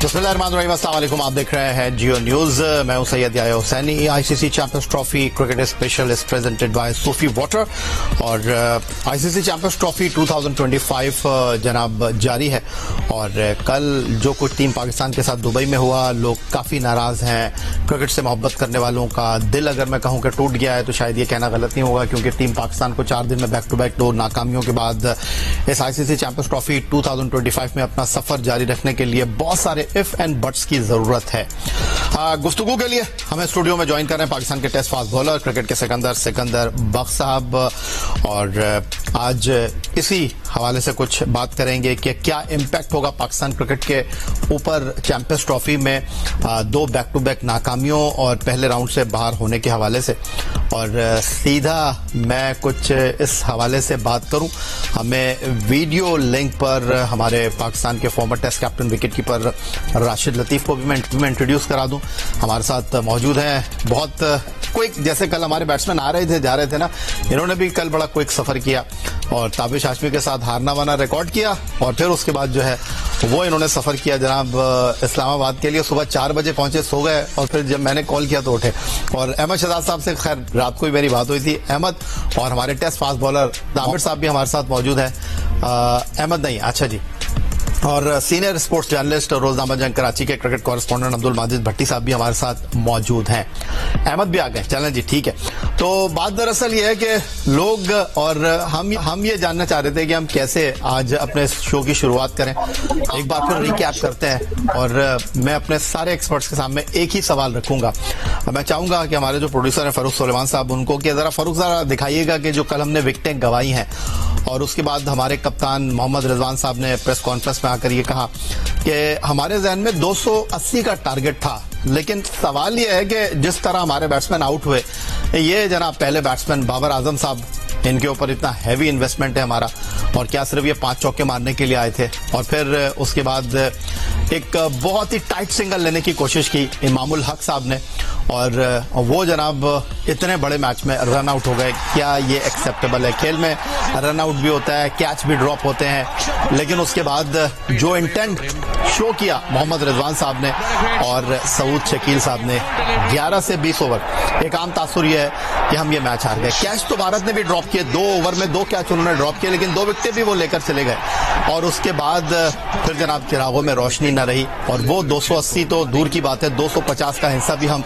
बिस्मिल्लाहिर्रहमानिर्रहीम, अस्सलाम वालेकुम। आप देख रहे हैं जियो न्यूज। मैं हूं Syed Yahya Hussaini. ICC Champions Trophy cricket special is presented by Sufi water और आईसीसी चैंपियंस ट्रॉफी 2025 जनाब जारी है। और कल जो कुछ टीम पाकिस्तान के साथ दुबई में हुआ, लोग काफी नाराज हैं। क्रिकेट से मोहब्बत करने वालों का दिल अगर मैं कहूं कि टूट गया है तो शायद ये कहना गलत नहीं होगा, क्योंकि टीम पाकिस्तान को 4 दिन में बैक टू बैक 2 नाकामियों के बाद इस आईसीसी चैंपियंस ट्रॉफी 2025 में अपना सफर जारी रखने के लिए बहुत सारे इफ एंड बट्स की जरूरत है। गुफ्तगू के लिए हमें स्टूडियो में ज्वाइन कर रहे हैं पाकिस्तान के टेस्ट फास्ट बॉलर, क्रिकेट के सिकंदर बख्श साहब। और आज इसी हवाले से कुछ बात करेंगे कि क्या इम्पैक्ट होगा पाकिस्तान क्रिकेट के ऊपर चैंपियंस ट्रॉफी में 2 बैक टू बैक नाकामियों और पहले राउंड से बाहर होने के हवाले से। और सीधा मैं कुछ इस हवाले से बात करूं, हमें वीडियो लिंक पर हमारे पाकिस्तान के former test captain wicket keeper Rashid Latif को भी मैं इंट्रोड्यूस करा दूं। हमारे साथ मौजूद हैं। बहुत क्विक, जैसे कल हमारे बैट्समैन आ रहे थे जा रहे थे ना, इन्होंने भी कल बड़ा क्विक सफर किया और ताबिश हाशमी के साथ हारना वाना रिकॉर्ड किया और फिर उसके बाद जो है वो इन्होंने सफर किया जनाब इस्लामाबाद के लिए। सुबह 4 बजे पहुंचे, सो गए और फिर जब मैंने कॉल किया तो उठे। और अहमद शहजाद साहब से खैर रात को ही मेरी बात हुई थी, अहमद, और हमारे टेस्ट फास्ट बॉलर दामिर साहब भी हमारे साथ मौजूद है। अहमद नहीं, अच्छा जी। और सीनियर स्पोर्ट्स जर्नलिस्ट रोजनामा जंग कराची के क्रिकेट कॉरेस्पॉन्डेंट अब्दुल माजिद भट्टी साहब भी हमारे साथ मौजूद हैं। अहमद भी आ गए, चलें जी, ठीक है। तो बात दरअसल ये है कि लोग और हम ये जानना चाह रहे थे कि हम कैसे आज अपने शो की शुरुआत करें। एक बार फिर रिकैप करते हैं और मैं अपने सारे एक्सपर्ट्स के सामने एक ही सवाल रखूंगा। मैं चाहूंगा कि हमारे जो प्रोड्यूसर हैं फरूख सुलेमान साहब, उनको कि जरा फरूख जरा दिखाइएगा कि जो कल हमने विकेटें गंवाई हैं और उसके बाद हमारे कप्तान मोहम्मद रिजवान साहब ने प्रेस कॉन्फ्रेंस में आकर ये कहा कि हमारे जहन में 280 का टारगेट था, लेकिन सवाल ये है कि जिस तरह हमारे बैट्समैन आउट हुए, ये जनाब पहले बैट्समैन बाबर आजम साहब, इनके ऊपर इतना हैवी इन्वेस्टमेंट है हमारा, और क्या सिर्फ ये 5 चौके मारने के लिए आए थे। और फिर उसके बाद एक बहुत ही टाइट सिंगल लेने की कोशिश की इमामुल हक साहब ने और वो जनाब इतने बड़े मैच में रन आउट हो गए। क्या ये एक्सेप्टेबल है? खेल में रन आउट भी होता है, कैच भी ड्रॉप होते हैं, लेकिन उसके बाद जो इंटेंट शो किया मोहम्मद रिजवान साहब ने और सऊद शकील साहब ने 11 से 20 ओवर, एक आम तासुर ये है कि हम ये मैच हार गए। कैच तो भारत ने भी ड्रॉप किए, 2 ओवर में 2 कैच उन्होंने ड्रॉप किए, लेकिन 2 विकेटें भी वो लेकर चले गए। और उसके बाद फिर जनाब चिरागों में रोशनी न रही और वो 280 तो दूर की बात है, 250 का हिस्सा भी हम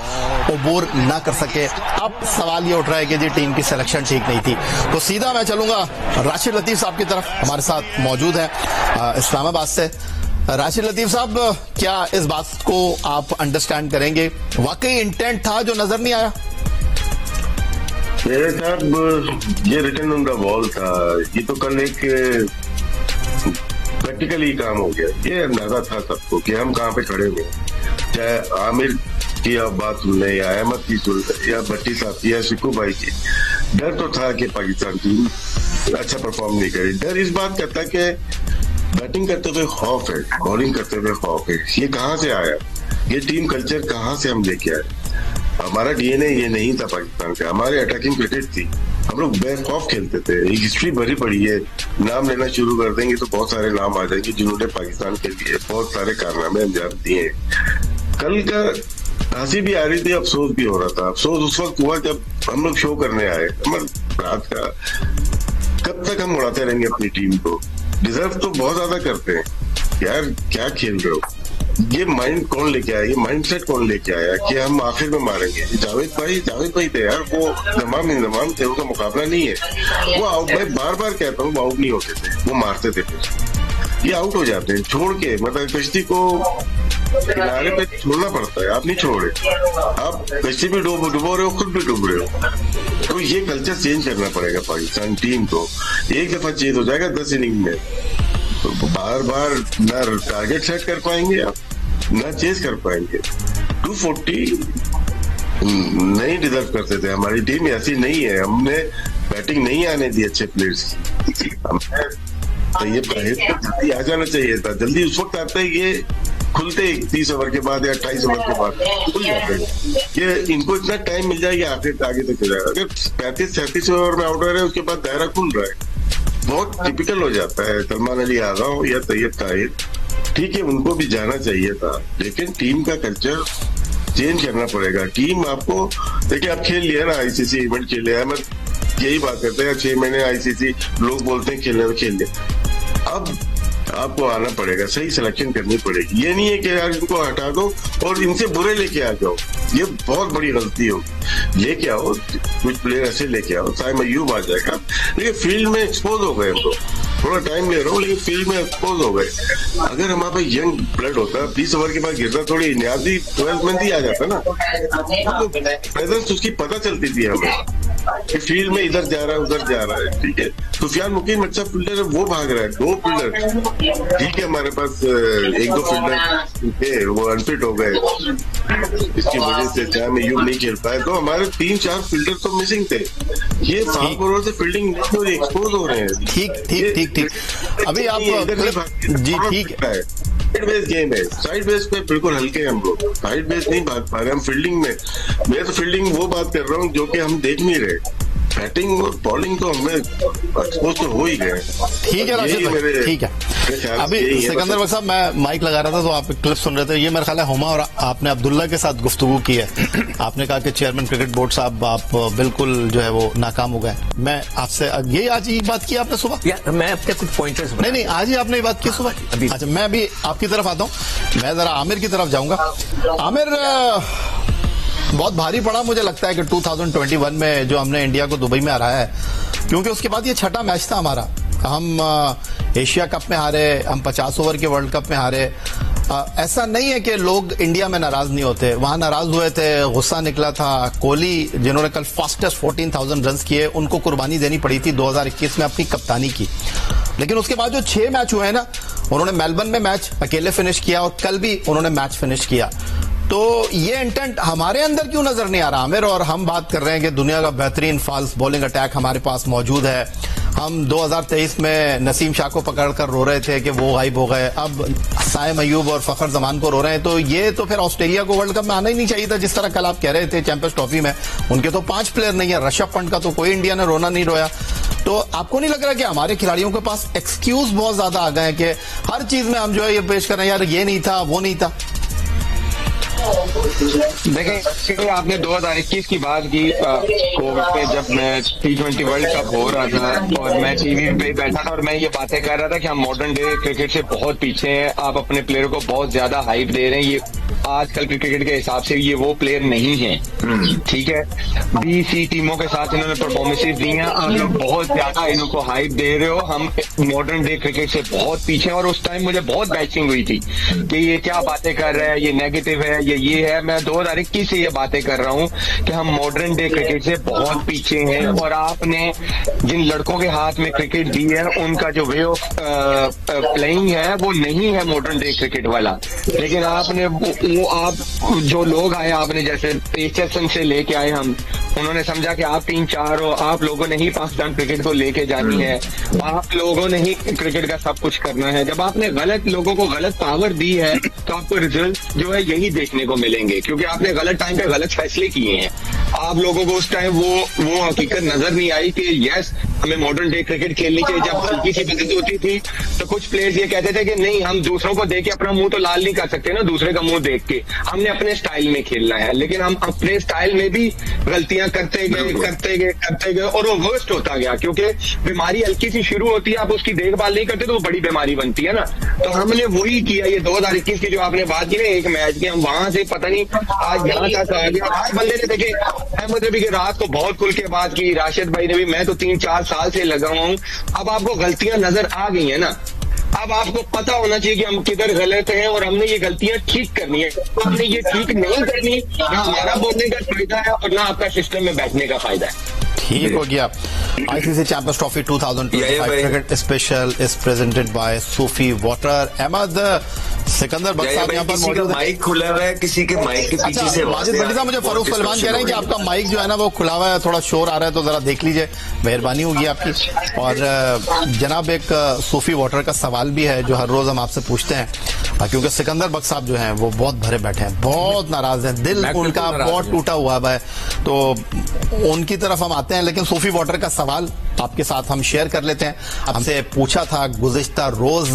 अबूर ना कर सके। अब सवाल ये उठ रहा है कि जी टीम की सिलेक्शन ठीक नहीं थी। तो सीधा मैं चलूंगा राशिद लतीफ साहब की तरफ, हमारे साथ मौजूद है इस्लामाबाद से। राशिद लतीफ साहब, क्या इस बात को आप अंडरस्टैंड करेंगे? वाकई इंटेंट था जो नजर नहीं आया? मेरे साहब ये रिटर्न ऑन द बॉल था, ये तो कल एक प्रैक्टिकली काम हो गया। ये अंदाजा था सबको कि हम कहाँ पे खड़े हुए, चाहे आमिर की आप बात सुन लें या अहमद की सुन लें या भट्टी साहब की या शिकू भाई की। डर तो था कि पाकिस्तान टीम अच्छा परफॉर्म नहीं करी। डर इस बात का था कि बैटिंग करते हुए खौफ है, बॉलिंग करते हुए खौफ है। ये कहाँ से आया? ये टीम कल्चर कहाँ से हम लेके आए? हमारा डीएनए ये नहीं था पाकिस्तान का। हमारी अटैकिंग क्रिकेट थी, हम लोग बेखौफ खेलते थे। एक हिस्ट्री भरी पड़ी है, नाम लेना शुरू कर देंगे तो बहुत सारे नाम आ जाएंगे जिन्होंने पाकिस्तान के लिए बहुत सारे कारनामे अंजाम दिए। कल का हंसी भी आ रही थी, अफसोस भी हो रहा था। अफसोस उस वक्त हुआ जब हम लोग शो करने आए। रात का कब तक हम उड़ाते रहेंगे अपनी टीम को? डिजर्व तो बहुत ज्यादा करते हैं यार, क्या खेल रहे हो? ये माइंड कौन लेके आया? ये माइंडसेट कौन लेके आया कि हम आखिर में मारेंगे? जावेद भाई थे यार, वो इंतजाम थे, उनका मुकाबला नहीं है। वो आउट, मैं बार बार कहता हूँ, वो आउट नहीं होते थे, वो मारते थे। फिर ये आउट हो जाते हैं छोड़ के, मतलब कश्ती को किनारे पे छोड़ना पड़ता है। आप नहीं छोड़ रहे, आप कश्ती भी डुबो रहे हो, खुद भी डूब रहे हो। तो ये कल्चर चेंज करना पड़ेगा पाकिस्तान टीम को। एक दफा चेंज हो जाएगा 10 इनिंग में, तो बार बार ना टारगेट सेट कर पाएंगे आप, ना चेज कर पाएंगे। 240 नहीं डिजर्व करते थे। हमारी टीम ऐसी नहीं है, हमने बैटिंग नहीं आने दी अच्छे प्लेयर्स की। हमें जल्दी आ जाना चाहिए था। जल्दी उस वक्त आता है ये खुलते 30 ओवर के बाद या 28 ओवर के बाद खुल जाते हैं। ये इनको इतना टाइम मिल जाएगा आखिर आगे तक जाएगा। अगर 35-37 ओवर में आउट हो रहे हैं, उसके बाद दायरा खुल रहा है, बहुत टिपिकल हो जाता है। सलमान अली आगा हो या तैयब ताहिर, ठीक है, उनको भी जाना चाहिए था, लेकिन टीम का कल्चर चेंज करना पड़ेगा। टीम आपको देखिए, आप खेल लिया ना, आईसीसी इवेंट खेले, अहमद यही बात करते हैं 6 महीने आईसीसी, लोग बोलते हैं खेल लिया, अब आपको आना पड़ेगा, सही सिलेक्शन करनी पड़ेगी। ये नहीं है कि यार इनको हटा दो और इनसे बुरे लेके आ जाओ, ये बहुत बड़ी गलती होगी। लेके आओ कुछ प्लेयर ऐसे लेके आओ, साइम अय्यूब आ जाएगा, लेकिन फील्ड में एक्सपोज हो गए, तो थोड़ा टाइम ले रहा हूँ, लेकिन फील्ड में एक्सपोज हो गए। अगर हमारे पास यंग ब्लड होता, 20 ओवर के बाद गिरता, थोड़ी नियाजी 12 मंथ ही आ जाता ना, तो प्रेजेंस उसकी पता चलती थी हमें कि फील्ड में इधर जा रहा है उधर जा रहा है। ठीक है, सुफियान मुकीम अच्छा फील्डर है, वो भाग रहा है, 2 फील्डर ठीक है, हमारे पास 1-2 फील्डर थे, वो अनफिट हो गए, इसकी वजह से साइम अय्यूब नहीं खेल पाए, तो हमारे 3-4 फील्डर तो मिसिंग थे। ये 5 ओवर से फील्डिंग एक्सपोज हो रहे हैं। ठीक अभी आप जी ठीक है, साइड बेस गेम है, साइड बेस पे बिल्कुल हल्के हैं हम लोग, साइड बेस नहीं भाग पा रहे हम फील्डिंग में। मैं तो फील्डिंग वो बात कर रहा हूँ जो कि हम देख नहीं रहे, बैटिंग और बॉलिंग तो हमें एक्सपोज तो हो ही गए। ठीक है राशिद भाई, ठीक है। अभी सिकंदर भाई साहब, मैं माइक लगा रहा था तो आप क्लिप सुन रहे थे, ये मेरा ख्याल है हुमा और आपने अब्दुल्ला के साथ गुफ्तगू की है। आपने कहा कि चेयरमैन क्रिकेट बोर्ड साहब आप बिल्कुल जो है वो नाकाम हो गए। मैं आपसे यही आज ही बात की आपने सुबह? मैं अपने कुछ पॉइंटर्स नहीं आज ही आपने ये बात की सुबह? अच्छा, मैं अभी आपकी तरफ आता हूँ, मैं जरा आमिर की तरफ जाऊंगा। आमिर, बहुत भारी पड़ा मुझे लगता है कि 2021 में जो हमने इंडिया को दुबई में हराया है, क्योंकि उसके बाद ये छठा मैच था हमारा। हम एशिया कप में हारे, हम 50 ओवर के वर्ल्ड कप में हारे। ऐसा नहीं है कि लोग इंडिया में नाराज नहीं होते, वहां नाराज हुए थे, गुस्सा निकला था। कोहली जिन्होंने कल फास्टेस्ट 14,000 रन किए, उनको कुर्बानी देनी पड़ी थी 2021 में अपनी कप्तानी की। लेकिन उसके बाद जो 6 मैच हुए हैं ना, उन्होंने मेलबर्न में मैच अकेले फिनिश किया और कल भी उन्होंने मैच फिनिश किया। तो ये इंटेंट हमारे अंदर क्यों नजर नहीं आ रहा आमिर? और हम बात कर रहे हैं कि दुनिया का बेहतरीन फास्ट बॉलिंग अटैक हमारे पास मौजूद है। हम 2023 में नसीम शाह को पकड़कर रो रहे थे कि वो गायब हो गए, अब साइम अय्यूब और फखर जमान को रो रहे हैं। तो ये तो फिर ऑस्ट्रेलिया को वर्ल्ड कप में आना ही नहीं चाहिए था, जिस तरह कल आप कह रहे थे चैंपियंस ट्रॉफी में उनके तो 5 प्लेयर नहीं है, ऋषभ पंत का तो कोई इंडिया ने रोना नहीं रोया। तो आपको नहीं लग रहा कि हमारे खिलाड़ियों के पास एक्सक्यूज बहुत ज्यादा आ गए हैं कि हर चीज में हम जो है ये पेश कर रहे हैं, यार ये नहीं था वो नहीं था? देखें, आपने 2021 की बात की, कोविड में जब मैं T20 वर्ल्ड कप हो रहा था और मैं टीवी पे बैठा था और मैं ये बातें कर रहा था कि हम मॉडर्न डे क्रिकेट से बहुत पीछे हैं, आप अपने प्लेयर को बहुत ज्यादा हाइप दे रहे हैं, ये आजकल क्रिकेट के हिसाब से ये वो प्लेयर नहीं है। ठीक है, BC टीमों के साथ इन्होंने परफॉर्मेंसेज दी हैं, आप लोग बहुत ज्यादा इनको हाइप दे रहे हो, हम मॉडर्न डे क्रिकेट से बहुत पीछे हैं। और उस टाइम मुझे बहुत बैचिंग हुई थी कि ये क्या बातें कर रहा है, ये नेगेटिव है, ये है। मैं 2021 से ये बातें कर रहा हूँ कि हम मॉडर्न डे क्रिकेट से बहुत पीछे हैं और आपने जिन लड़कों के हाथ में क्रिकेट दी है उनका जो वे ऑफ प्लेइंग है वो नहीं है मॉडर्न डे क्रिकेट वाला। लेकिन आपने वो आप जो लोग आए, आपने जैसे पेचरसन से लेके आए, हम उन्होंने समझा कि आप 3-4 हो, आप लोगों ने ही पाकिस्तान क्रिकेट को लेके जानी है, आप लोगों ने ही क्रिकेट का सब कुछ करना है। जब आपने गलत लोगों को गलत पावर दी है तो आपको रिजल्ट जो है यही देखने को मिलेंगे, क्योंकि आपने गलत टाइम पे गलत फैसले किए हैं। आप लोगों को उस टाइम वो हकीकत नजर नहीं आई कि यस हमें मॉडर्न डे क्रिकेट खेलनी चाहिए। जब हल्की सी बदली होती थी तो कुछ प्लेयर्स ये कहते थे कि नहीं, हम दूसरों को देख के अपना मुंह तो लाल नहीं कर सकते ना, दूसरे का मुंह देख के हमने अपने स्टाइल में खेलना है। लेकिन हम अपने स्टाइल में भी गलतियां करते गए और वो वर्स्ट होता गया, क्योंकि बीमारी हल्की सी शुरू होती है, आप उसकी देखभाल नहीं करते तो वो बड़ी बीमारी बनती है ना। तो हमने वही किया, ये 2021 की जो आपने बात की ना एक मैच की, हम वहां से पता नहीं आज यहाँ तक आ गया। आज बंदे ने देखे, अहमद ने भी रात को बहुत खुल के बात की, राशिद भाई ने भी, मैं तो 3-4 साल से लगा हुआ हूँ। अब आपको गलतियां नजर आ गई है ना, अब आपको पता होना चाहिए कि हम किधर गलत हैं और हमने ये गलतियां ठीक करनी है। तो हमने ये ठीक नहीं करनी, ना हमारा बोलने का फायदा है और ना आपका सिस्टम में बैठने का फायदा है। ठीक हो गया। ICC Champions Trophy 2025 cricket special is presented by Sufi water. Ahmed, Sikandar Bakhsh sahab यहाँ पर मौजूद है। माइक खुला हुआ है, किसी के माइक के पीछे से माजिद भट्टी साहब, मुझे फरूख सलमान कह रहे हैं कि आपका माइक जो है ना वो खुला हुआ है, थोड़ा शोर आ रहा है, तो जरा देख लीजिए, मेहरबानी होगी आपकी। और जनाब एक सूफी वाटर का सवाल भी है जो हर रोज हम आपसे पूछते हैं, क्योंकि सिकंदर बख्श साहब जो हैं वो बहुत भरे बैठे हैं, बहुत नाराज हैं, दिल उनका बहुत टूटा हुआ है, तो उनकी तरफ हम आते हैं। लेकिन सोफी वॉटर का सवाल आपके साथ हम शेयर कर लेते हैं। हमसे पूछा था गुज़िश्ता रोज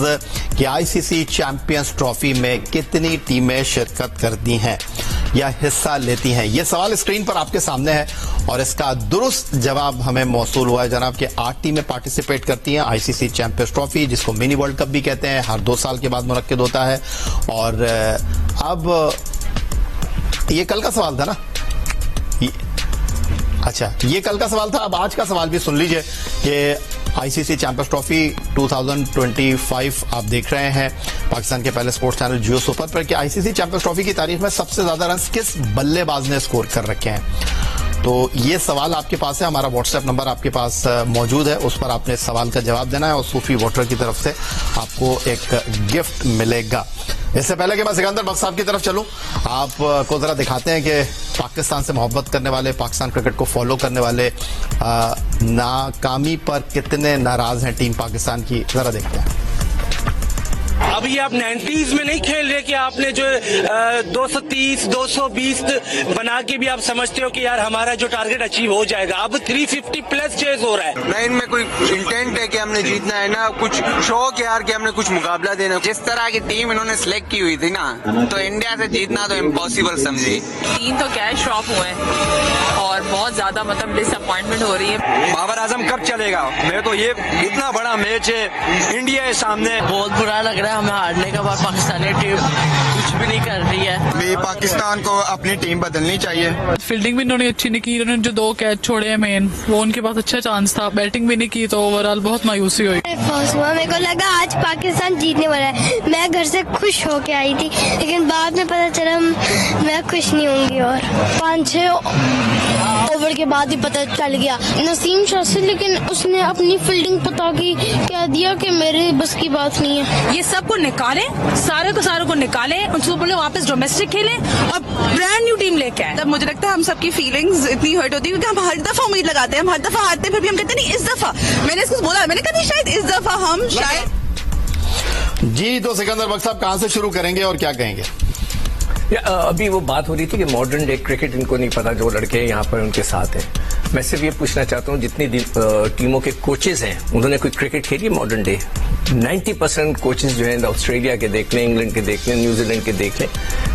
कि आईसीसी चैंपियंस ट्रॉफी में कितनी टीमें शिरकत करती हैं या हिस्सा लेती हैं। यह सवाल स्क्रीन पर आपके सामने है और इसका दुरुस्त जवाब हमें मौसूल हुआ है जनाब कि 8 टीमें पार्टिसिपेट करती हैं आईसीसी चैंपियंस ट्रॉफी, जिसको मिनी वर्ल्ड कप भी कहते हैं, हर 2 साल के बाद मुनक्किद होता है। और अब ये कल का सवाल था ना, अच्छा ये कल का सवाल था। अब आज का सवाल भी सुन लीजिए कि आईसीसी चैंपियंस ट्रॉफी 2025 आप देख रहे हैं पाकिस्तान के पहले स्पोर्ट्स चैनल जियो सुपर पर कि आईसीसी चैंपियंस ट्रॉफी की तारीख में सबसे ज्यादा रन किस बल्लेबाज ने स्कोर कर रखे हैं। तो ये सवाल आपके पास है, हमारा व्हाट्सएप नंबर आपके पास मौजूद है, उस पर आपने सवाल का जवाब देना है और सूफी वाटर की तरफ से आपको एक गिफ्ट मिलेगा। इससे पहले कि मैं सिकंदर बख्श साहब की तरफ चलूं, आपको जरा दिखाते हैं कि पाकिस्तान से मोहब्बत करने वाले, पाकिस्तान क्रिकेट को फॉलो करने वाले नाकामी पर कितने नाराज हैं टीम पाकिस्तान की, जरा देखते हैं। अब ये आप 90s में नहीं खेल रहे कि आपने जो 230, 220 बना के भी आप समझते हो कि यार हमारा जो टारगेट अचीव हो जाएगा। अब 350 प्लस चेज हो रहा है। ना इनमें कोई इंटेंट है कि हमने जीतना है, ना कुछ शौक यार कि हमने कुछ मुकाबला देना। जिस तरह की टीम इन्होंने सिलेक्ट की हुई थी ना, तो इंडिया से जीतना तो इम्पॉसिबल समझी। 3 तो कैश ड्रॉप हुए हैं और बहुत ज्यादा मतलब डिसअपॉइंटमेंट हो रही है। बाबर आजम कब चलेगा? मैं तो ये इतना बड़ा मैच है, इंडिया है सामने, बहुत बुरा लग रहा है हमें हारने का, बाद पाकिस्तानी टीम कुछ भी नहीं कर रही है। पाकिस्तान को अपनी टीम बदलनी चाहिए। फील्डिंग भी इन्होंने अच्छी नहीं की, इन्होंने जो 2 कैच छोड़े हैं मेन, वो उनके पास अच्छा चांस था। बैटिंग भी नहीं की तो ओवरऑल बहुत मायूसी हुई। मेरे को लगा आज पाकिस्तान जीतने वाला है, मैं घर से खुश होके आई थी, लेकिन बाद में पता चला मैं खुश नहीं होंगी। और 5-6 ओवर के बाद ही पता चल गया नसीम शाह से, लेकिन उसने अपनी फील्डिंग पता की कह दिया कि मेरे बस की बात नहीं है। ये सबको निकालें, सारे को निकालें, उनको बोले वापस डोमेस्टिक खेलें और ब्रांड न्यू टीम लेके आए। तब मुझे लगता है हम सबकी फीलिंग्स इतनी हर्ट होती है क्योंकि हम हर दफा उम्मीद लगाते हैं, हम हर दफा हारते हैं, फिर भी हम कहते हैं नहीं इस दफा। मैंने इसको बोला, मैंने कहा नहीं शायद इस दफा हम शायद। जी तो सिकंदर बख्श साहब कहां से शुरू करेंगे और क्या कहेंगे? अभी वो बात हो रही थी कि मॉडर्न डे क्रिकेट इनको नहीं पता, जो लड़के यहाँ पर उनके साथ हैं। मैं सिर्फ ये पूछना चाहता हूँ जितनी टीमों के कोचेज हैं उन्होंने कोई क्रिकेट खेली मॉडर्न डे? 90% कोचेज जो हैं ऑस्ट्रेलिया के देख लें, इंग्लैंड के देख लें, न्यूजीलैंड के देख लें,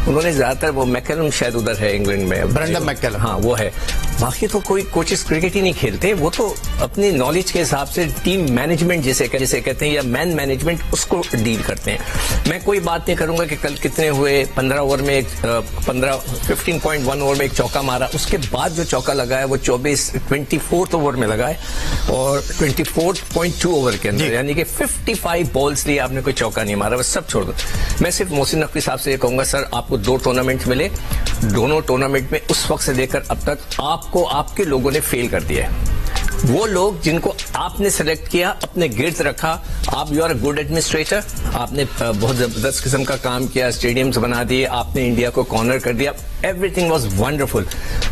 उन्होंने ज्यादातर, वो मैकलम शायद उधर है इंग्लैंड में, ब्रेंडन मैकलम, हाँ वो है। बाकी तो कोई कोचेस क्रिकेट ही नहीं खेलते, वो तो अपनी नॉलेज के हिसाब से टीम मैनेजमेंट जिसे कहते हैं या मैन मैनेजमेंट उसको डील करते हैं। मैं कोई बात नहीं करूंगा कि कल कितने हुए, 15 ओवर में 15.1 ओवर में एक चौका मारा, उसके बाद जो चौका लगाया वो 24 ओवर में लगाए और 24.2 ओवर के अंदर, यानी कि 55 बॉल्स लिए आपने कोई चौका नहीं मारा। बस सब छोड़ दो। मैं सिर्फ मोहसिन नकवी साहब से ये कहूंगा, सर आपको 2 टूर्नामेंट मिले, दोनों टूर्नामेंट में उस वक्त से लेकर अब तक आपको आपके लोगों ने फेल कर दिया है। वो लोग जिनको आपने सेलेक्ट किया, अपने गिर्द रखा, आप you are a good administrator, आपने बहुत जबरदस्त किस्म का काम किया, स्टेडियम्स बना दिए, आपने इंडिया को कॉर्नर कर दिया, एवरीथिंग वाज वंडरफुल,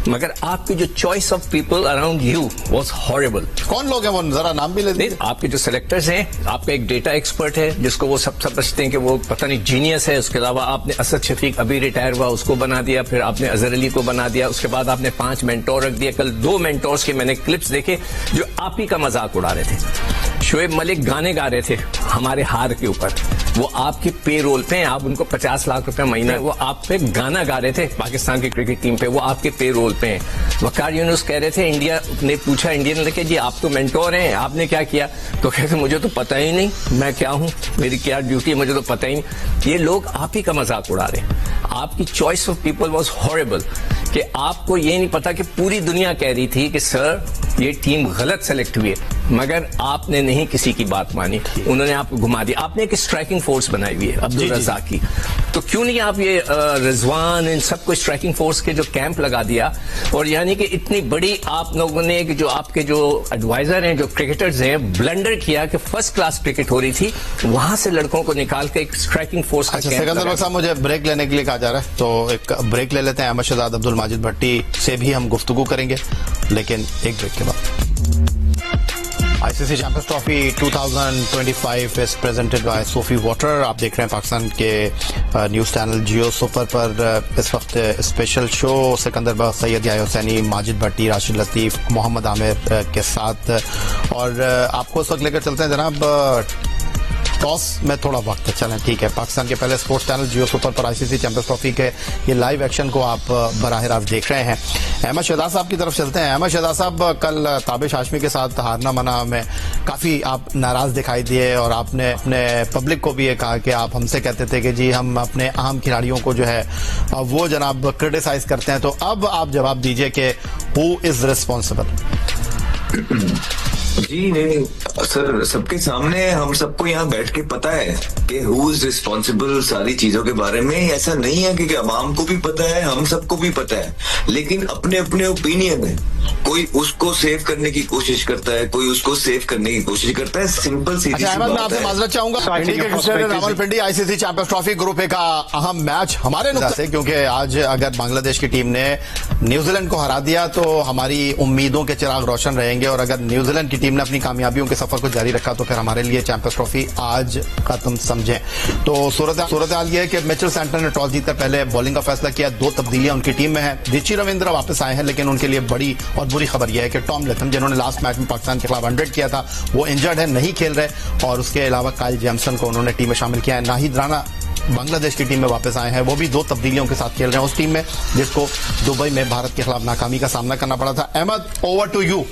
मगर आपकी जो choice of people around you was horrible. कौन लोग हैं वो, जरा नाम भी ले दीजिए। आपके जो सेलेक्टर्स हैं, आपका एक डेटा एक्सपर्ट है जिसको वो सब समझते हैं कि वो पता नहीं जीनियस है, उसके अलावा आपने असद शफीक अभी रिटायर हुआ उसको बना दिया, फिर आपने अजहर अली को बना दिया, उसके बाद आपने 5 मेंटोर रख दिया। कल 2 मेंटोर्स के मैंने क्लिप्स देखे जो आप ही का मजाक उड़ा रहे थे। शोएब मलिक गाने गा रहे थे हमारे हार के ऊपर, वो आपकी पे रोल पे, आप उनको 50 लाख रुपए महीना, वो आप पे गाना गा रहे थे पाकिस्तान की क्रिकेट टीम पे, वो आपके पे रोल पे हैं। वकार यूनुस कह रहे थे, इंडिया ने पूछा इंडियन ने कि जी आप तो मेंटोर हैं, आपने क्या किया? तो कहते मुझे तो पता ही नहीं मैं क्या हूं, मेरी क्या ड्यूटी है, मुझे तो पता ही नहीं। ये लोग आप ही का मजाक उड़ा रहे हैं। आपकी choice of people was horrible कि आपको ये नहीं पता कि पूरी दुनिया कह रही थी कि सर ये टीम गलत सेलेक्ट हुई है, मगर आपने नहीं किसी की बात मानी, उन्होंने आपको घुमा दिया। आपने एक स्ट्राइकिंग फोर्स बनाई हुई है अब्दुल रज़ाक की, तो क्यों नहीं आप ये रिजवान इन सबको स्ट्राइकिंग फोर्स के जो कैंप लगा दिया? और यानी कि इतनी बड़ी आप लोगों ने जो आपके जो एडवाइजर हैं, जो क्रिकेटर्स हैं, ब्लंडर किया कि फर्स्ट क्लास क्रिकेट हो रही थी, वहां से लड़कों को निकाल के एक स्ट्राइकिंग फोर्स का कैंप। सिकंदर बख्श साहब मुझे ब्रेक लेने के लिए कहा जा रहा है, तो एक ब्रेक ले लेते हैं। अहमद शहजाद अब्दुल माजिद भट्टी से भी हम गुफ्तगू करेंगे, लेकिन एक ब्रेक के बाद। ICC Champions Trophy 2025 is presented by Sofi water. आप देख रहे हैं पाकिस्तान के न्यूज चैनल जियो सुपर पर इस वक्त स्पेशल शो सिकंदर बख्श, सैयद याह्या हुसैनी, माजिद भट्टी, राशिद लतीफ, मोहम्मद आमिर के साथ। और आपको इस वक्त लेकर चलते हैं जनाब टॉस में थोड़ा वक्त। चलें ठीक है, पाकिस्तान के पहले स्पोर्ट्स चैनल जियो सुपर पर आईसीसी चैंपियंस ट्रॉफी के ये लाइव एक्शन को आप बराह रास्त देख रहे हैं। अहमद शहजाद साहब की तरफ चलते हैं। अहमद शहजाद साहब, कल ताबिश हाशमी के साथ हारना मना में काफी आप नाराज दिखाई दिए और आपने अपने पब्लिक को भी ये कहा कि आप हमसे कहते थे कि जी हम अपने अहम खिलाड़ियों को जो है वो जनाब क्रिटिसाइज करते हैं। तो अब आप जवाब दीजिए कि हु इज रिस्पॉन्सिबल। जी नहीं सर, सबके सामने हम सबको यहाँ बैठ के पता है कि हु इज रिस्पॉन्सिबल सारी चीजों के बारे में। ऐसा नहीं है कि आवाम को भी पता है, हम सबको भी पता है, लेकिन अपने अपने ओपिनियन है। कोई उसको सेव करने की कोशिश करता है, कोई उसको सेव करने की कोशिश करता है। सिंपल सीधी सी बात है। मैं आपसे माजरत चाहूंगा, इंडिया के cricketer Rawal Pindi ICC Champions trophy group A का अहम मैच हमारे नुक्ते से, क्योंकि आज अगर बांग्लादेश की टीम ने न्यूजीलैंड को हरा दिया तो हमारी उम्मीदों के चिराग रोशन रहेंगे, और अगर न्यूजीलैंड की टीम ने अपनी कामयाबियों के सफर को जारी रखा तो फिर हमारे लिए चैंपियंस ट्रॉफी आज खत्म समझें। तो सूरत हाल ये है कि मिचेल सैंटनर ने टॉस जीतकर पहले बॉलिंग का फैसला किया। 2 तब्दीलियां उनकी टीम में है। रिची रविंद्र वापस आए हैं, लेकिन उनके लिए बड़ी और बुरी खबर यह है कि टॉम लेथम, जिन्होंने लास्ट मैच में पाकिस्तान के खिलाफ 100 किया था, वो इंजर्ड है, नहीं खेल रहे। और उसके अलावा काइल जैमसन को उन्होंने टीम में शामिल किया है। नाहिद राना बांग्लादेश की टीम में वापस आए हैं, वो भी 2 तब्दीलियों के साथ खेल रहे हैं उस टीम में जिसको दुबई में भारत के खिलाफ नाकामी का सामना करना पड़ा था। Ahmed, over to you.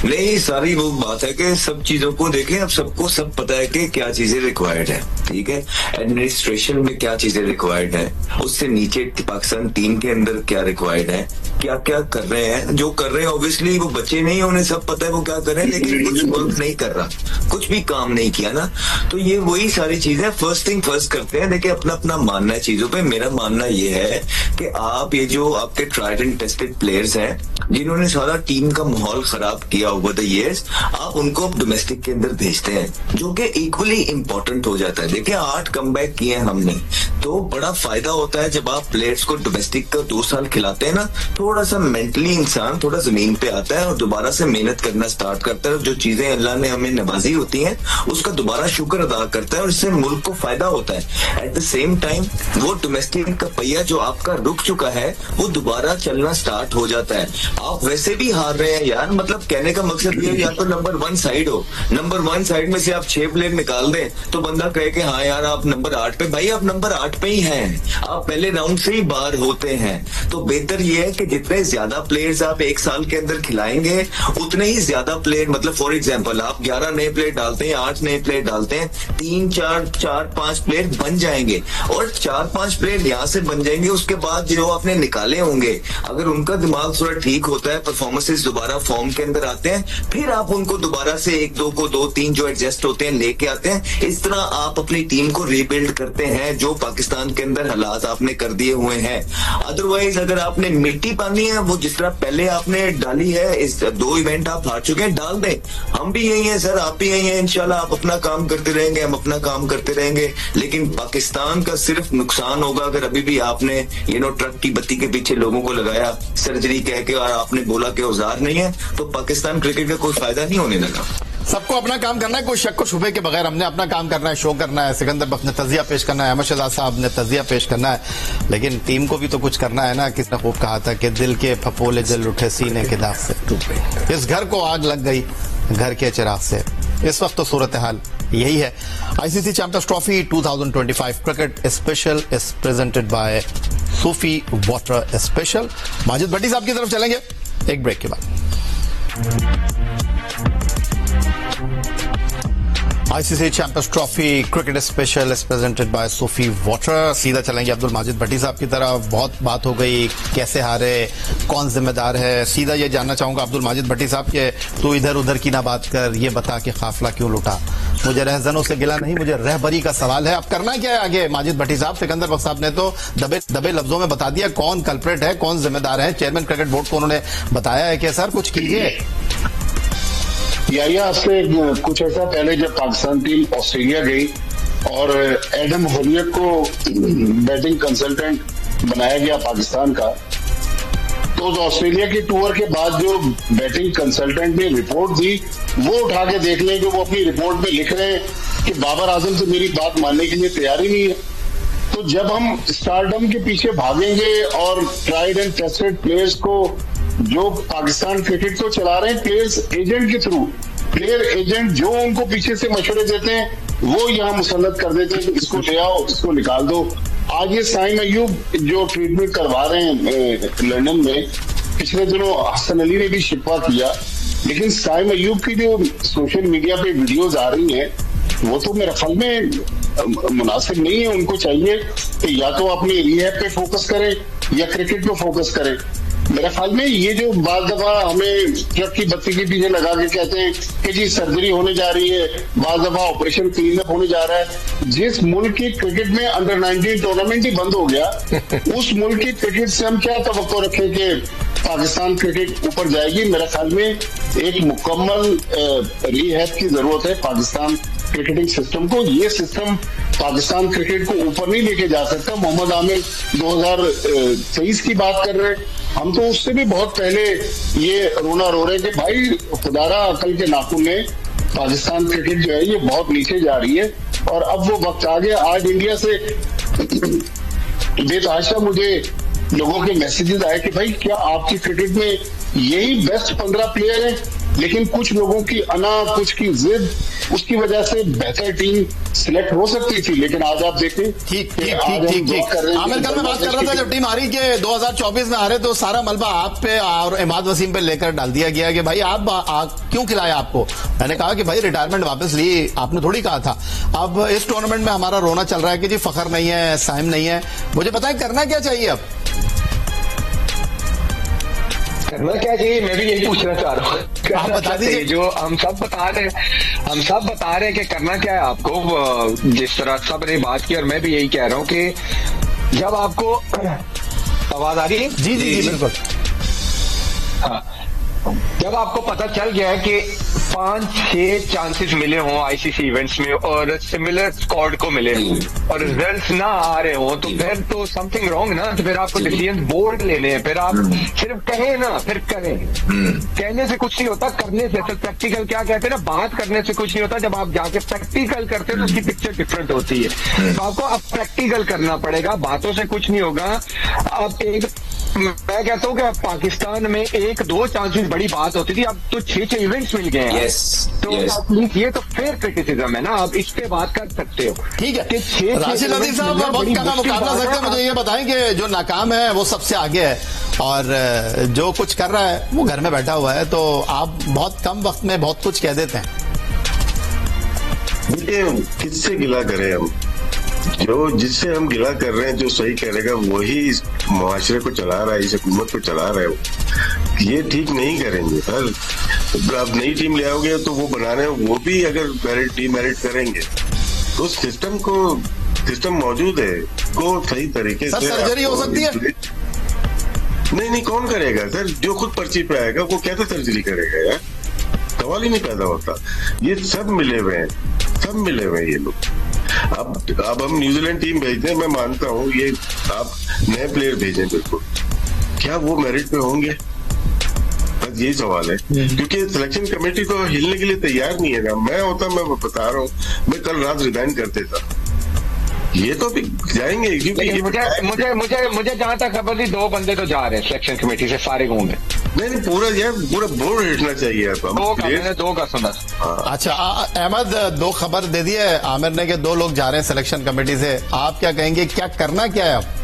नहीं, सारी वो बात है कि सब चीजों को देखें। अब सबको सब पता है कि क्या चीजें रिक्वायर्ड है, ठीक है। एडमिनिस्ट्रेशन में क्या चीजें रिक्वायर्ड है, उससे नीचे पाकिस्तान टीम के अंदर क्या रिक्वायर्ड है, क्या क्या कर रहे हैं। जो कर रहे हैं ऑब्वियसली वो बच्चे नहीं, उन्हें सब पता है वो क्या कर रहे हैं, लेकिन कुछ वर्क नहीं कर रहा, कुछ भी काम नहीं किया ना। तो ये वही सारी चीजें फर्स्ट थिंग फर्स्ट करते हैं। देखिए, अपना अपना मानना है चीजों पे। मेरा मानना ये है कि आप ये जो आपके ट्राइड एंड टेस्टेड प्लेयर्स हैं, जिन्होंने सारा टीम का माहौल खराब किया ओवर द ईयर्स, आप उनको अब डोमेस्टिक के अंदर भेजते हैं, जो कि इक्वली इंपॉर्टेंट हो जाता है। देखिए, 8 कमबैक किए हैं हमने, तो बड़ा फायदा होता है जब आप प्लेयर्स को डोमेस्टिक का 2 साल खिलाते हैं ना। थोड़ा सा मेंटली इंसान थोड़ा जमीन पे आता है और दोबारा से मेहनत करना स्टार्ट करता है। जो चीजें अल्लाह ने हमें नवाजी होती हैं उसका दोबारा शुक्र अदा करता है, और इससे मुल्क को फायदा होता है। एट द सेम टाइम वो डोमेस्टिक का पहिया जो आपका रुक चुका है वो दोबारा चलना स्टार्ट हो जाता है। आप वैसे भी हार रहे हैं यार, मतलब कहने का मकसद ये, या तो नंबर 1 साइड हो, नंबर 1 साइड में से आप 6 प्लेयर निकाल दें तो बंदा कहे कि हाँ यार आप नंबर 8 पे। भाई आप नंबर 8 पे ही हैं, आप पहले राउंड से ही बाहर होते हैं। तो बेहतर ये है कि जितने ज्यादा प्लेयर्स आप 1 साल के अंदर खिलाएंगे उतने ही ज्यादा प्लेयर, मतलब फॉर एग्जांपल आप 11 नए प्लेयर डालते हैं, 8 नए प्लेयर डालते हैं, 3-4-5 प्लेयर बन जाएंगे, और 4-5 प्लेयर यहाँ से बन जाएंगे। उसके बाद जो आपने निकाले होंगे, अगर उनका दिमाग थोड़ा ठीक होता है, परफॉर्मेंसेस दोबारा फॉर्म के अंदर आते हैं, फिर आप उनको दोबारा से 1-2 को 2-3 जो एडजस्ट होते हैं लेके आते हैं। इस तरह आप अपनी टीम को रीबिल्ड करते हैं, जो पाकिस्तान के अंदर हालात आपने कर दिए हुए हैं। अदरवाइज अगर आपने मिट्टी पानी है, वो जिस तरह पहले आपने डाली है, इस 2 इवेंट आप हार चुके हैं, डाल दें। हम भी यही हैं सर, आप भी यही हैं। इंशाल्लाह आप अपना काम करते रहेंगे, हम अपना काम करते रहेंगे, लेकिन पाकिस्तान का सिर्फ नुकसान होगा अगर अभी भी आपने ट्रक की बत्ती के पीछे लोगों को लगाया सर्जरी कह के, और आपने बोला कि औजार नहीं है, तो पाकिस्तान क्रिकेट का कोई फायदा नहीं होने लगा। सबको अपना काम करना है, कोई शक को शुबे के बगैर हमने अपना काम करना है, शो करना है, सिकंदर बख्श ने तजिया पेश करना है, अहमद शहजाद साहब ने तजिया पेश करना है, लेकिन टीम को भी तो कुछ करना है ना। किसने खूब कहा था कि दिल के फपोले जल उठे सीने के दाग से, इस घर को आग लग गई घर के चिराग से। इस वक्त तो सूरत हाल यही है। ICC Champions Trophy 2025 cricket special is presented by Sofi water special. Majid Bhatti sahab की तरफ चलेंगे एक ब्रेक के बाद। ICC Champions Trophy cricket special is presented by Sofi water. सीधा चलेंगे अब्दुल माजिद भट्टी साहब की तरफ। बहुत बात हो गई, कैसे हारे, कौन जिम्मेदार है। सीधा ये जानना चाहूंगा अब्दुल माजिद भट्टी साहब के, तू इधर उधर की ना बात कर, ये बता कि काफिला क्यों लुटा। मुझे रहजनों से गिला नहीं, मुझे रहबरी का सवाल है। अब करना क्या है आगे माजिद भट्टी साहब? सिकंदर बख्श साहब ने तो दबे लफ्जों में बता दिया कौन कल्प्रेट है, कौन जिम्मेदार है। चेयरमैन क्रिकेट बोर्ड को उन्होंने बताया है कि सर कुछ कीजिए। आज से कुछ ऐसा पहले जब पाकिस्तान टीम ऑस्ट्रेलिया गई और एडम होलियर को बैटिंग कंसल्टेंट बनाया गया पाकिस्तान का, तो उस ऑस्ट्रेलिया के टूर के बाद जो बैटिंग कंसल्टेंट ने रिपोर्ट दी वो उठा के देख लें कि वो अपनी रिपोर्ट में लिख रहे हैं कि बाबर आजम से मेरी बात मानने के लिए तैयार ही नहीं है। तो जब हम स्टारडम के पीछे भागेंगे और ट्राइड एंड टेस्टेड प्लेयर्स को जो पाकिस्तान क्रिकेट को चला रहे हैं प्लेयर्स एजेंट के थ्रू, प्लेयर एजेंट जो उनको पीछे से मशवरे देते हैं वो यहाँ मुसन्नत कर देते हैं कि इसको ले आओ, इसको निकाल दो। आज ये साइम अयूब जो ट्रीटमेंट करवा रहे हैं लंदन में, पिछले दिनों हसन अली ने भी शिकवा किया, लेकिन साइम अयूब की जो सोशल मीडिया पे वीडियोज आ रही हैं वो तो मेरे ख्याल में मुनासिब नहीं है। उनको चाहिए कि या तो अपनी रिहैब पे फोकस करें या क्रिकेट पे फोकस करें। मेरे ख्याल में ये जो बार दफा हमें ट्रक की बत्ती के पीछे लगा के कहते हैं कि जी सर्जरी होने जा रही है, बार दफा ऑपरेशन क्लीन अप होने जा रहा है। जिस मुल्क की क्रिकेट में अंडर 19 टूर्नामेंट ही बंद हो गया उस मुल्क की क्रिकेट से हम क्या तवक्को रखें कि पाकिस्तान क्रिकेट ऊपर जाएगी। मेरे ख्याल में एक मुकम्मल रिहैब की जरूरत है पाकिस्तान क्रिकेटिंग सिस्टम को। ये सिस्टम पाकिस्तान क्रिकेट को ऊपर नहीं लेके जा सकता। मोहम्मद आमिर 2023 की बात कर रहे हैं, हम तो उससे भी बहुत पहले ये रोना रो रहे कि भाई खुदारा अकल के नाखून में पाकिस्तान क्रिकेट जो है ये बहुत नीचे जा रही है और अब वो वक्त आ गया। आज इंडिया से बेतहाशा मुझे लोगों के मैसेजेस आए कि भाई क्या आपकी क्रिकेट में यही बेस्ट 15 प्लेयर हैं, लेकिन कुछ लोगों की अना, कुछ की जिद, उसकी वजह से बेहतर टीम सिलेक्ट हो सकती थी। लेकिन आज आप देखें ठीक आमिर कल मैं बात कर रहा था जब टीम हारी के 2024 में हारे तो सारा मलबा आप पे और इमाद वसीम पे लेकर डाल दिया गया कि भाई आप क्यों खिलाया आपको। मैंने कहा कि भाई रिटायरमेंट वापस ली, आपने थोड़ी कहा था। अब इस टूर्नामेंट में हमारा रोना चल रहा है कि जी फखर नहीं है, साइम नहीं है। मुझे पता है करना क्या चाहिए अब, करना क्या चाहिए मैं भी यही पूछना चाह रहा हूँ। आप बता दीजिए। जो हम सब बता रहे हैं कि करना क्या है आपको। जिस तरह सब ने बात की और मैं भी यही कह रहा हूँ कि जब आपको आवाज आ रही है जी जी जी बिल्कुल, हाँ, जब आपको पता चल गया है कि 5-6 चांसेस मिले हों आईसीसी इवेंट्स में और सिमिलर स्क्वाड को मिले और रिजल्ट्स ना आ रहे हों तो फिर तो समथिंग रॉन्ग ना। तो फिर आपको डिसीजन बोल्ड लेने हैं। फिर आप सिर्फ कहें ना, फिर करें। कहने से कुछ नहीं होता, करने से। तो प्रैक्टिकल क्या कहते हैं ना, बात करने से कुछ नहीं होता। जब आप जाके प्रैक्टिकल करते हैं तो उसकी पिक्चर डिफरेंट होती है। तो आपको अब प्रैक्टिकल करना पड़ेगा, बातों से कुछ नहीं होगा। अब मैं कहता हूँ कि पाकिस्तान में 1-2 चांसेस बड़ी बात होती थी, अब तो 6 इवेंट्स मिल गए हैं। तो ये तो फेयर क्रिटिसिज्म है ना, आप इस पे बात कर सकते हो। ठीक है राशिद लतीफ साहब, वक्त का मुकाबला सकते हैं। मुझे ये बताएं कि जो नाकाम है वो सबसे आगे है और जो कुछ कर रहा है वो घर में बैठा हुआ है, तो आप बहुत कम वक्त में बहुत कुछ कह देते हैं। देखिए किससे गिला करें हम, जो जिससे हम गिला कर रहे हैं जो सही करेगा वही इस मुआशरे को चला रहा है, इस हुकूमत को चला रहा है। ये ठीक नहीं करेंगे सर। आप नई टीम ले आओगे तो वो बना रहे हैं, वो भी अगर डीमेरिट करेंगे तो सिस्टम मौजूद है को सही तरीके से सर्जरी हो सकती है। नहीं कौन करेगा सर, जो खुद पर्ची पे आएगा वो कैसे सर्जरी करेगा यार, सवाल ही नहीं पैदा होता। ये सब मिले हुए हैं ये लोग। अब हम न्यूजीलैंड टीम भेजते हैं, मैं मानता हूँ ये आप नए प्लेयर भेजें, बिल्कुल क्या वो मेरिट पे होंगे, बस यही सवाल है। क्योंकि सिलेक्शन कमेटी तो हिलने के लिए तैयार नहीं है ना। मैं बता रहा हूँ, मैं कल रात रिजाइन कर देता, ये तो भी जाएंगे। क्योंकि मुझे जहाँ तक खबर थी 2 बंदे तो जा रहे हैं सिलेक्शन कमेटी से फारिग होंगे। नहीं पूरा बोर्ड हिटना चाहिए। 2 का सुना। अच्छा अहमद, 2 खबर दे दी है आमिर ने कि 2 लोग जा रहे हैं सिलेक्शन कमेटी से। आप क्या कहेंगे, क्या करना क्या है अब?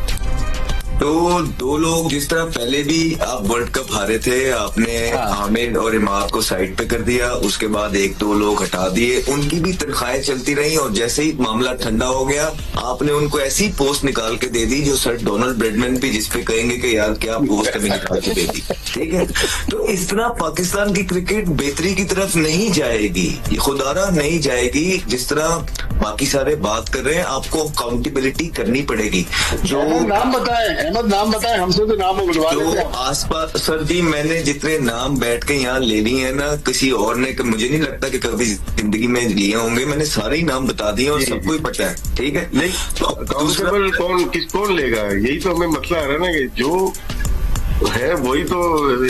तो 2 लोग जिस तरह पहले भी आप वर्ल्ड कप हारे थे, आपने आमिर और इमाद को साइड पे कर दिया, उसके बाद 1-2 लोग हटा दिए, उनकी भी तनख्वाहें चलती रही और जैसे ही मामला ठंडा हो गया आपने उनको ऐसी पोस्ट निकाल के दे दी जो सर डोनाल्ड ब्रेडमैन भी जिसपे कहेंगे कि यार क्या पोस्ट हमें निकाल के दे दी। ठीक है, तो इस तरह पाकिस्तान की क्रिकेट बेहतरी की तरफ नहीं जाएगी, खुदारा नहीं जाएगी। जिस तरह बाकी सारे बात कर रहे हैं, आपको अकाउंटेबिलिटी करनी पड़ेगी। जो नाम बताएं हमसे तो नाम बुलवा जो आसपास सर जी मैंने जितने नाम बैठ के यहाँ ले लिए हैं ना, किसी और ने मुझे नहीं लगता कि कभी जिंदगी में लिए होंगे। मैंने सारे ही नाम बता दिए और सबको ही पता है। ठीक है, तो कौन लेगा, यही तो हमें मसला आ रहा है ना कि जो है वही तो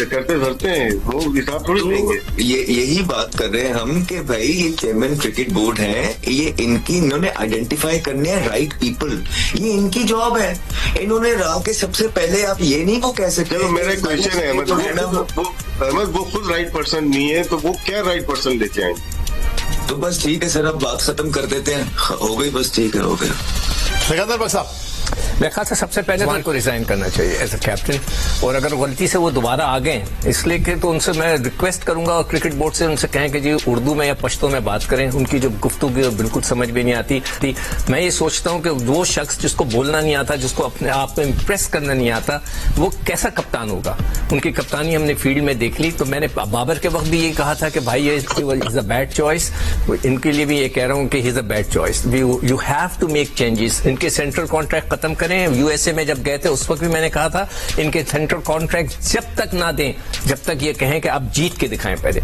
करते धरते हैं, वो हिसाब थोड़ी देंगे। यही बात कर रहे हैं हम कि भाई ये चेयरमैन क्रिकेट बोर्ड है, ये इन्होंने आइडेंटिफाई करने हैं राइट पीपल, ये इनकी जॉब है। इन्होंने रहा कि सबसे पहले आप ये नहीं वो कह सकते। चलो मेरा क्वेश्चन है, मतलब वो खुद राइट पर्सन नहीं है, तो वो क्या राइट पर्सन लेके आएंगे? तो बस ठीक है सर, अब बात खत्म कर देते हैं, हो गई बस, ठीक है, हो गया। सिकंदर बख्श साहब, मेरे ख्याल से सबसे पहले तो उनको रिजाइन करना चाहिए एज अ कैप्टन, और अगर गलती से वो दोबारा आ गए इसलिए कि तो उनसे मैं रिक्वेस्ट करूंगा और क्रिकेट बोर्ड से उनसे कहें कि जी उर्दू में या पश्तो में बात करें। उनकी जो गुफ्तगू बिल्कुल समझ में नहीं आती थी। मैं ये सोचता हूं कि वो शख्स जिसको बोलना नहीं आता, जिसको अपने आप में इम्प्रेस करना नहीं आता, वो कैसा कप्तान होगा। उनकी कप्तानी हमने फील्ड में देख ली, तो मैंने बाबर के वक्त भी ये कहा था कि भाई ये इज अ बैड चॉइस। इनके लिए भी ये कह रहा हूं कि he is a bad choice. You have to make changes. इनके सेंट्रल कॉन्ट्रैक्ट खत्म करें। यूएसए में जब गए थे उस वक्त भी मैंने कहा था इनके सेंट्रल कॉन्ट्रैक्ट जब तक ना दें जब तक ये कहें कि आप जीत के दिखाएं पहले।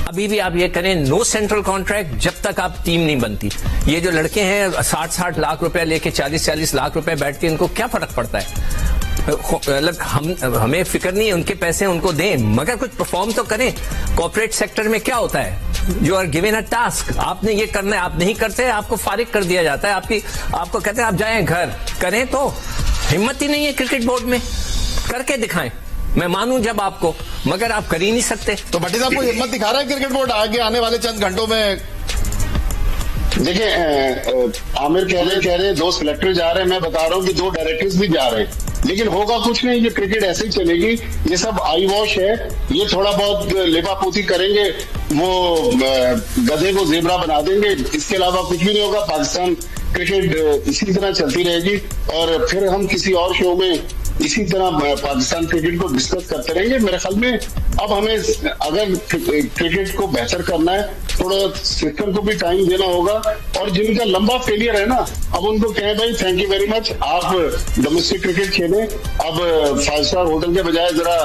अभी भी आप ये करें नो सेंट्रल कॉन्ट्रैक्ट जब तक आप टीम नहीं बनती। ये जो लड़के हैं 60-60 लाख रुपए लेके 40-40 लाख रुपए बैठ के इनको क्या फर्क पड़ता है? हमें फिक्र नहीं है, उनके पैसे उनको दें, मगर कुछ परफॉर्म तो करें। कॉर्पोरेट सेक्टर में क्या होता है, you are given a task, आपने ये करना है, आप नहीं करते आपको फारिग कर दिया जाता है। आपको कहते हैं आप जाएं घर, करें तो हिम्मत ही नहीं है क्रिकेट बोर्ड में, करके दिखाएं। मैं मानूं जब आपको, मगर आप कर ही नहीं सकते। तो भट्टी साहब को हिम्मत दिखा रहा है क्रिकेट बोर्ड आगे आने वाले चंद घंटों में? देखिए आमिर कह रहे 2 सिलेक्टर जा रहे हैं, मैं बता रहा हूँ कि 2 डायरेक्टर्स भी जा रहे हैं, लेकिन होगा कुछ नहीं। ये क्रिकेट ऐसे ही चलेगी, ये सब आई वॉश है। ये थोड़ा बहुत लेपापोती करेंगे, वो गधे को जेबरा बना देंगे, इसके अलावा कुछ भी नहीं होगा। पाकिस्तान क्रिकेट इसी तरह चलती रहेगी और फिर हम किसी और शो में इसी तरह पाकिस्तान क्रिकेट को डिस्कस करते रहेंगे। मेरे ख्याल में अब हमें अगर क्रिकेट को बेहतर करना है, थोड़ा सिस्टम को भी टाइम देना होगा, और जिनका लंबा फेलियर है ना, अब उनको कहें भाई थैंक यू वेरी मच, आप डोमेस्टिक क्रिकेट खेलें। अब 5 स्टार होटल के बजाय जरा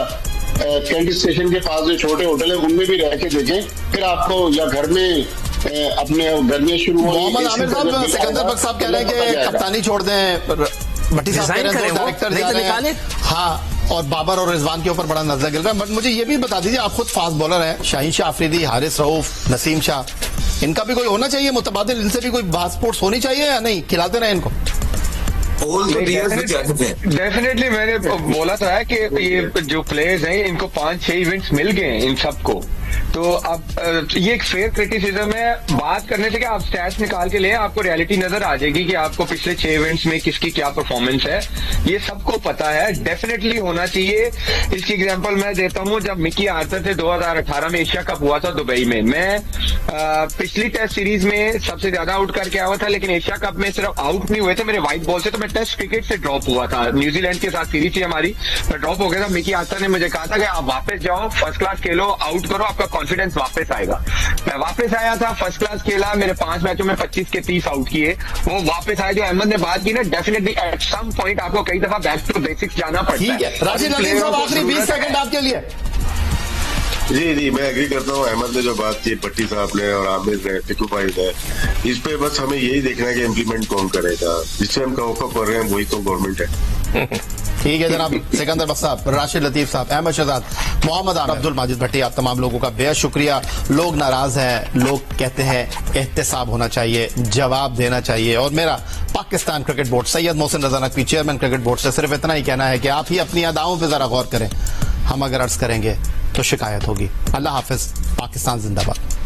कैंट स्टेशन के पास जो छोटे होटल है उनमें भी रह के देखें, फिर आपको या घर में अपने गर्मियां शुरू हो। मोहम्मद आमिर साहब, सिकंदर बख्श साहब कह रहे हैं कि कप्तानी छोड़ दें, भट्टी साहब कह रहे हैं डायरेक्टर जा रहे हैं। हाँ, और बाबर और रिजवान के ऊपर बड़ा नजर गिर रहा है। बट मुझे ये भी बता दीजिए, आप खुद फास्ट बॉलर हैं, शाहीन शाह अफरीदी, हारिस रऊफ, नसीम शाह, इनका भी कोई होना चाहिए मुतबादिल, इनसे भी कोई पासपोर्ट्स होनी चाहिए या नहीं? खिलाते रहे इनको? डेफिनेटली मैंने बोला तो है कि ये जो प्लेयर्स हैं इनको 5-6 इवेंट्स मिल गए इन सबको, तो अब ये एक फेयर क्रिटिसिज्म है। बात करने से कि आप स्टैट्स निकाल के ले, आपको रियलिटी नजर आ जाएगी कि आपको पिछले 6 इवेंट्स में किसकी क्या परफॉर्मेंस है, ये सबको पता है। डेफिनेटली होना चाहिए। इसकी एग्जांपल मैं देता हूँ, जब मिकी आर्थर से 2018 में एशिया कप हुआ था दुबई में, मैं पिछली टेस्ट सीरीज में सबसे ज्यादा आउट करके आया था, लेकिन एशिया कप में सिर्फ आउट नहीं हुए थे मेरे व्हाइट बॉल से, तो मैं टेस्ट क्रिकेट से ड्रॉप हुआ था। न्यूजीलैंड के साथ सीरीज थी हमारी, मैं ड्रॉप हो गया था। मिकी आर्थर ने मुझे कहा था कि आप वापस जाओ, फर्स्ट क्लास खेलो, आउट करो, आपका कॉन्फिडेंस वापस आएगा। मैं वापस आया था, फर्स्ट क्लास खेला, मेरे 5 मैचों में 25 के 30 आउट किए, वो वापस आए। जो अहमद ने बात की ना, डेफिनेटली एट सम पॉइंट आपको कई दफा बैक टू बेसिक्स जाना पड़ता है। राशिद नदीम साहब, आखिरी 20 सेकंड आपके लिए। जी मैं एग्री करता हूँ। अहमद ने जो बात की, भट्टी साहब ने और आमिर ने, टिकू भाई ने, इस पे बस हमें यही देखना है कि इम्प्लीमेंट कौन करेगा। जिससे हम तवक्को कर रहे हैं वही तो गवर्नमेंट है। ठीक है जनाब, सिकंदर बख्श साहब, राशिद लतीफ साहब, अहमद शहजाद, मोहम्मद आमिर, अब्दुल माजिद भट्टी, आप तमाम लोगों का बेहद शुक्रिया। लोग नाराज हैं, लोग कहते हैं एहतसाब होना चाहिए, जवाब देना चाहिए, और मेरा Pakistan cricket board Syed Mohsin Raza Naqvi, chairman cricket board से सिर्फ इतना ही कहना है कि आप ही अपनी अदाओं पर जरा गौर करें। हम अगर अर्ज करेंगे तो शिकायत होगी। अल्लाह हाफिज, पाकिस्तान जिंदाबाद।